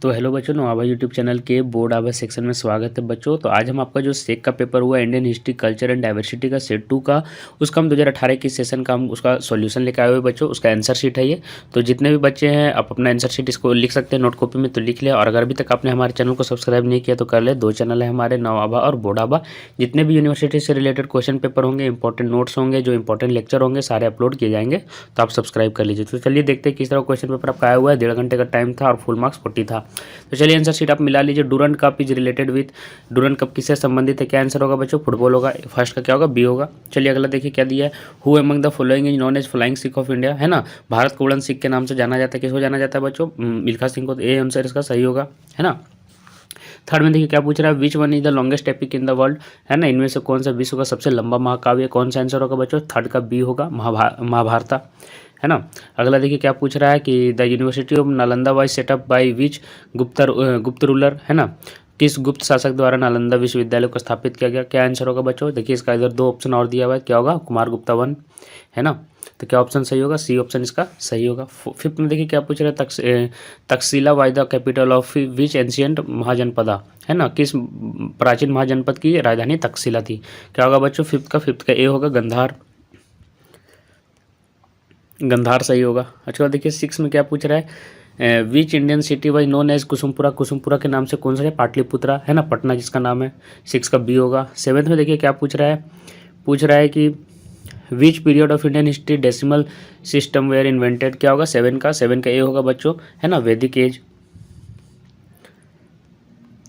तो हेलो बच्चों, नवाबा YouTube channel के बोर्ड आवर सेक्शन में स्वागत है बच्चों। तो आज हम आपका जो सेक का पेपर हुआ Indian history culture and diversity का सेट 2 का उसका हम 2018 की सेशन का हम उसका सॉल्यूशन लेकर आए हुए बच्चों। उसका आंसर शीट है ये। तो जितने भी बच्चे हैं आप अपना आंसर शीट इसको लिख सकते हैं नोट कॉपी में, तो लिख लिया। और अगर अभी तक आपने हमारे चैनल को सब्सक्राइब नहीं किया तो कर ले। 2 चैनल है हमारे, नवाबा और बोर्ड आबा। जितने भी यूनिवर्सिटी से रिलेटेड क्वेश्चन पेपर होंगे, इंपॉर्टेंट नोट्स होंगे, जो इंपॉर्टेंट लेक्चर होंगे, सारे अपलोड किए जाएंगे। तो आप सब्सक्राइब कर लीजिए। तो चलिए देखते हैं किस तरह क्वेश्चन पेपर आपका आया हुआ है। 1.5 घंटे का टाइम था और फुल मार्क्स 40 था। तो चलिए आंसर शीट आप मिला लीजिए। Durand cup is related with, Durand cup किससे संबंधित है? क्या आंसर होगा बच्चों? फुटबॉल होगा। फर्स्ट का क्या होगा? बी होगा। चलिए अगला देखिए क्या दिया है। Who among the following is known as flying Sikh of India, है ना। भारत को उड़न सिख के नाम से जाना जाता है। किसको जाना जाता है बच्चों? मिल्खा सिंह को। ए आंसर इसका सही होगा, है ना। थर्ड में देखिए क्या पूछ रहा है। Which one is the longest epic in the world, है ना। इनमें से कौन सा विश्व का सबसे लंबा महाकाव्य? कौन सा आंसर होगा बच्चों? थर्ड का बी होगा, महाभारत, है ना। अगला देखिए क्या पूछ रहा है कि the university of Nalanda was setup by which गुप्त रूलर, है ना। किस गुप्त शासक द्वारा नालंदा विश्वविद्यालय को स्थापित किया गया? क्या आंसर होगा बच्चों? देखिए इसका इधर 2 ऑप्शन और दिया हुआ है। क्या होगा? कुमार गुप्ता 1, है ना। तो क्या ऑप्शन सही होगा? सी ऑप्शन इसका सही होगा। फिफ्थ में देखिए क्या पूछ रहा है। Takshashila was the capital of which ancient Mahajanapada, है ना। किस प्राचीन महाजनपद की राजधानी तक्षशिला थी? क्या होगा बच्चों? फिफ्थ का ए होगा, गंधार। गंधार सही होगा। अच्छा देखिए 6 में क्या पूछ रहा है। Which Indian city was known as Kusumapura, Kusumapura के नाम से कौन सा है? पाटलिपुत्रा, है ना, पटना जिसका नाम है। 6 का बी होगा। 7th में देखिए क्या पूछ रहा है कि which period of Indian history decimal system were invented? क्या होगा? 7 का ए होगा बच्चों, है ना, वैदिक एज।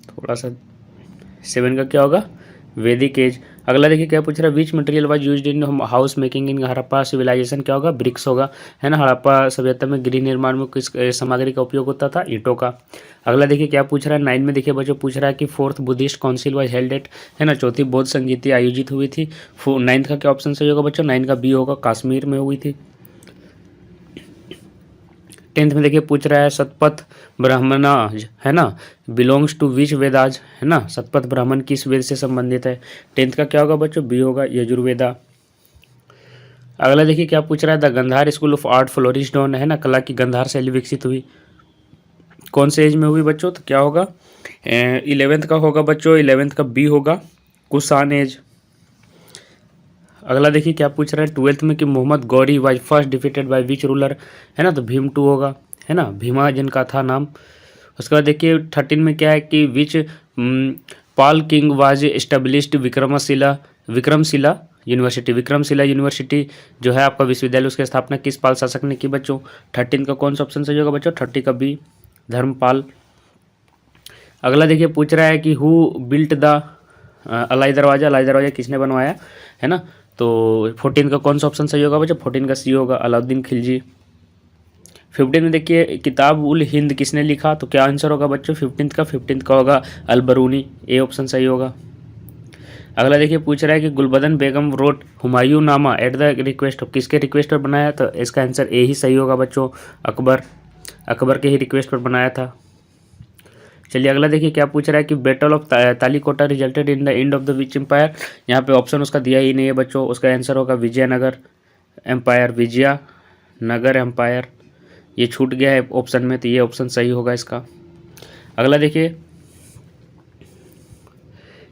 थोड़ा सा 7 का क्या होगा? वैदिक एज। अगला देखिए क्या पूछ रहा है। Which material was used in house making in Harappa civilization? क्या होगा? ब्रिक्स होगा, है ना। हड़प्पा सभ्यता में गृह निर्माण में किस सामग्री का उपयोग होता था? ईंटों का। अगला देखिए क्या पूछ रहा है। 9 में देखिए बच्चों पूछ रहा है कि 4th Buddhist council was held at, है ना, चौथी बौद्ध संगीति आयोजित हुई थी। 9th का क्या ऑप्शन सही होगा बच्चों? 9 का बी होगा, कश्मीर में हुई थी। 10th में देखिए पूछ रहा है शतपथ ब्राह्मणाज, है ना, बिलोंग्स टू विच वेदाज, है ना। शतपथ ब्राह्मण किस वेद से संबंधित है? 10th का क्या होगा बच्चों? बी होगा, यजुर्वेदा। अगला देखिए क्या पूछ रहा है। The Gandhara school of art flourished on, है ना, कला की गंधार शैली विकसित हुई कौन से एज में हुई बच्चों? तो क्या होगा? 11th का होगा बच्चों, 11th का बी होगा, कुषाण एज। अगला देखिए क्या पूछ रहा है। 12th में कि Mohammad Ghori was first defeated by which ruler, है ना, तो भीम 2 होगा, है ना, भीमा जिनका था नाम। उसके बाद देखिए 13 में क्या है कि which Pala king was established Vikramshila University. Vikramshila University जो है आपका विश्वविद्यालय, उसकी स्थापना किस पाल शासक ने की बच्चों? 13 का कौन सा ऑप्शन सही होगा बच्चों? 30 का बी, धर्मपाल। अगला देखिए पूछ रहा है कि हु बिल्ट द अलाई दरवाजा, अलाई दरवाजा किसने बनवाया, है ना। तो 14 का कौन सा ऑप्शन सही होगा बच्चों? 14 का सी होगा, अलाउद्दीन खिलजी। 15 में देखिए किताब उल हिंद किसने लिखा? तो क्या आंसर होगा बच्चों 15 का होगा अल बरूनी, ए ऑप्शन सही होगा। अगला देखिए पूछ रहा है कि गुलबदन बेगम रोट हुमायूं नामा एट द रिक्वेस्ट ऑफ, किसके रिक्वेस्ट पर बनाया? तो इसका आंसर ए ही सही होगा बच्चों, अकबर के ही रिक्वेस्ट पर बनाया था। चलिए अगला देखिए क्या पूछ रहा है कि battle of Talikota resulted in the end of the which empire? यहाँ पे ऑप्शन उसका दिया ही नहीं है बच्चों। उसका आंसर होगा विजयनगर एम्पायर, विजयनगर एम्पायर। ये छूट गया है ऑप्शन में, तो ये ऑप्शन सही होगा इसका। अगला देखिए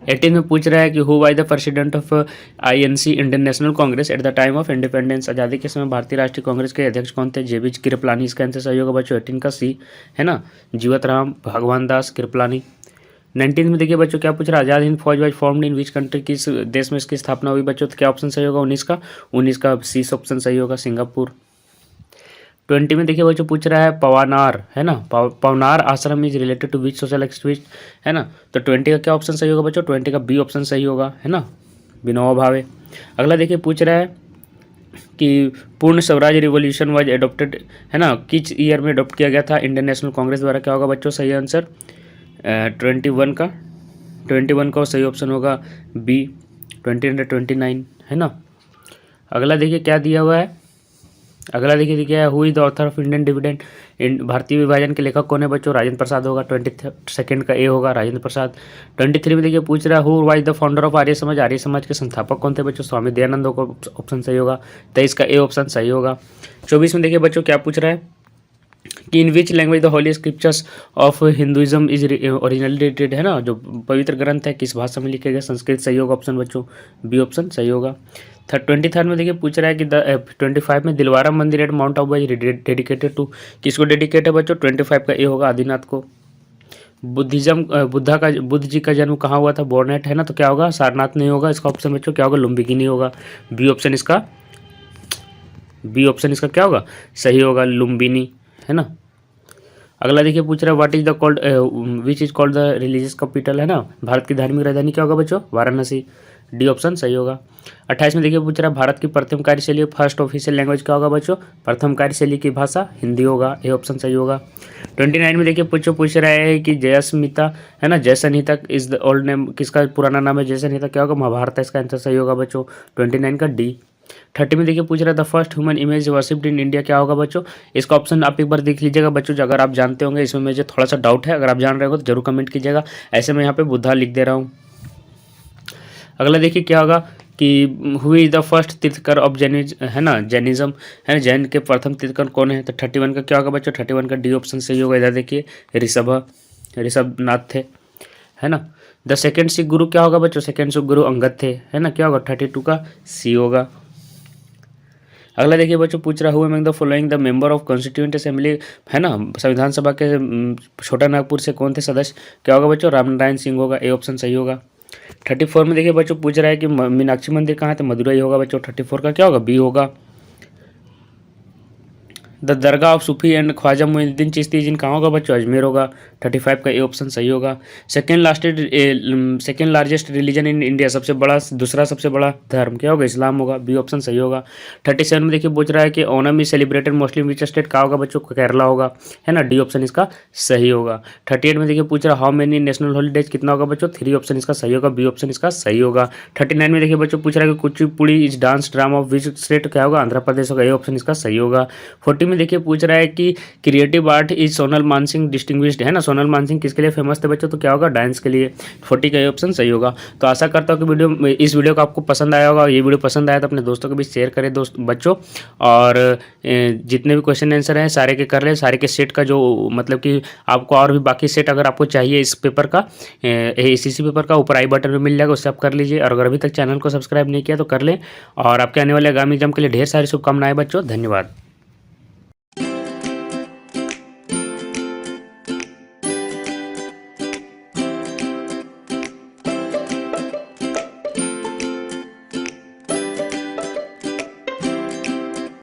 18 में पूछ रहा है कि who was the president of INC Indian national Congress at the time of independence? आज़ादी के समय भारतीय राष्ट्रीय कांग्रेस के अध्यक्ष कौन थे? JB कृपलानी। इसका आंसर सही होगा बच्चों 18 का सी, है ना, जीवत राम भगवान दास कृपलानी। 19 में देखिए बच्चों क्या पूछ रहा है। आज़ाद हिंद फौज was formed in which country? किस देश में इसकी स्थापना हुई बच्चों? तो क्या ऑप्शन सही होगा? 19 का सी ऑप्शन सही होगा, सिंगापुर। 20 में देखिए बच्चों पूछ रहा है पवानार, है ना, Pawnar Ashram is related to which social activist, है ना। तो 20 का क्या ऑप्शन सही होगा बच्चों? 20 का बी ऑप्शन सही होगा, है ना, विनोबा भावे। अगला देखिए पूछ रहा है कि पूर्ण स्वराज रिवॉल्यूशन वाज एडोप्टेड, है ना, किस ईयर में अडोप्ट किया गया था इंडियन नेशनल कांग्रेस द्वारा? क्या होगा बच्चों सही आंसर? 21 का सही ऑप्शन होगा बी, 2029, है ना। अगला देखिए क्या दिया हुआ है। अगला देखिए क्या है। Who is the author of Indian dividend? भारतीय विभाजन के लेखक कौन है बच्चों? राजेंद्र प्रसाद होगा, 22 का ए होगा, राजेंद्र प्रसाद। 23 में देखिए पूछ रहा है who was the founder of Arya Samaj? Arya समाज के संस्थापक कौन थे बच्चों? स्वामी दयानंद होगा, ऑप्शन सही होगा, 23 का ए ऑप्शन सही होगा। 24 में देखिए बच्चों क्या पूछ रहा है कि in which language the holy scriptures of Hinduism is originally dated, है ना, जो पवित्र ग्रंथ है किस भाषा में लिखे गए, संस्कृत। सही होगा ऑप्शन बच्चों, बी ऑप्शन सही होगा। 23 में देखिए पूछ रहा है कि 25 में दिलवारा मंदिर at mount Abu is dedicated to, किसको डेडिकेट है बच्चों, 25 का ए होगा आदिनाथ को। बुद्ध जी का जन्म कहाँ हुआ था, बोर्नेट, है ना, तो क्या होगा, सारनाथ नहीं होगा इसका ऑप्शन बच्चों, क्या होगा, लुम्बिनी होगा। बी ऑप्शन इसका क्या होगा, सही होगा, लुम्बिनी, है ना। अगला देखिए पूछ रहा है what is the called which is called the religious capital, है ना, भारत की धार्मिक राजधानी क्या होगा बच्चों, वाराणसी। डी ऑप्शन सही होगा। 28 में देखिए पूछ रहा है भारत की प्रथम कार्यशैली फर्स्ट ऑफिशियल लैंग्वेज क्या होगा बच्चों, प्रथम कार्यशैली की भाषा हिंदी होगा, ए ऑप्शन सही होगा। 29 में देखिए पूछ रहा है कि जयसंहिता, है ना, जयसंहिता इज द ओल्ड नेम, किसका पुराना नाम है जयसंहिता, क्या होगा, महाभारत, इसका आंसर सही होगा बच्चों, 29 का डी। 30 में देखिए पूछ रहा है the first human image worshipped in India क्या होगा बच्चों, इसका ऑप्शन आप एक बार देख लीजिएगा बच्चों, अगर आप जानते होंगे, इसमें मुझे थोड़ा सा डाउट है, अगर आप जान रहे हो तो जरूर कमेंट कीजिएगा, ऐसे मैं यहाँ पे बुद्धा लिख दे रहा हूँ। अगला देखिए क्या होगा कि who is the first Tirthankar of Jainism, है ना, जैनिज्म, है ना, जैन के प्रथम तीर्थकर कौन है, तो 31 का क्या होगा बच्चों, 31 का डी ऑप्शन सही होगा। इधर देखिए ऋषभनाथ थे, है ना। द सेकेंड सिख गुरु क्या होगा बच्चों, सेकेंड सिख गुरु अंगद थे, है ना, क्या होगा, 32 का सी होगा। अगला देखिए बच्चों पूछ रहा हुआ the following the member of constituent assembly, है ना, संविधान सभा के छोटा नागपुर से कौन थे सदस्य, क्या होगा बच्चों, रामनारायण सिंह होगा, ए ऑप्शन सही होगा। 34 में देखिए बच्चों पूछ रहा है कि मीनाक्षी मंदिर कहाँ है, तो मदुरई होगा बच्चों, 34 का क्या होगा, बी होगा। The dargah of Sufi and Khwaja Moinuddin Chishti जिन कहाँ होगा बच्चों, अजमेर होगा, 35 का ए ऑप्शन सही होगा। Second largest religion in India, सबसे बड़ा, दूसरा सबसे बड़ा धर्म क्या होगा, इस्लाम होगा, बी ऑप्शन सही होगा। 37 में देखिए पूछ रहा है कि Onam is celebrated mostly which state, कहाँ होगा बच्चों, केरला होगा, है ना, डी ऑप्शन इसका सही होगा। 38 में देखिए पूछ रहा है हाउ मेनी नेशनल हॉलीडेज कितना होगा बच्चों, 3 ऑप्शन इसका सही होगा, बी ऑप्शन इसका सही होगा। 39 में देखिए बच्चों पूछ रहा है कि Kuchipudi is dance drama of which state, क्या होगा, आंध्र प्रदेश होगा, ए ऑप्शन इसका सही होगा। 40 में देखिए पूछ रहा है कि creative art is Sonal Mansingh distinguished, है ना, सोनल मानसिंह किसके लिए फेमस थे बच्चों, तो क्या होगा, डांस के लिए, 40 का ऑप्शन सही होगा। तो आशा करता हूँ कि इस वीडियो को आपको पसंद आया होगा, ये वीडियो पसंद आया तो अपने दोस्तों के बीच शेयर करें बच्चों, और जितने भी क्वेश्चन आंसर हैं सारे के कर ले, सारे के सेट का जो मतलब कि आपको और भी बाकी सेट अगर आपको चाहिए इस पेपर का, ACC पेपर का, ऊपर आई बटन में मिल जाएगा, उससे आप कर लीजिए, और अगर अभी तक चैनल को सब्सक्राइब नहीं किया तो कर लें, और आपके आने वाले आगामी एग्जाम के लिए ढेर सारी शुभकामनाएं बच्चों, धन्यवाद।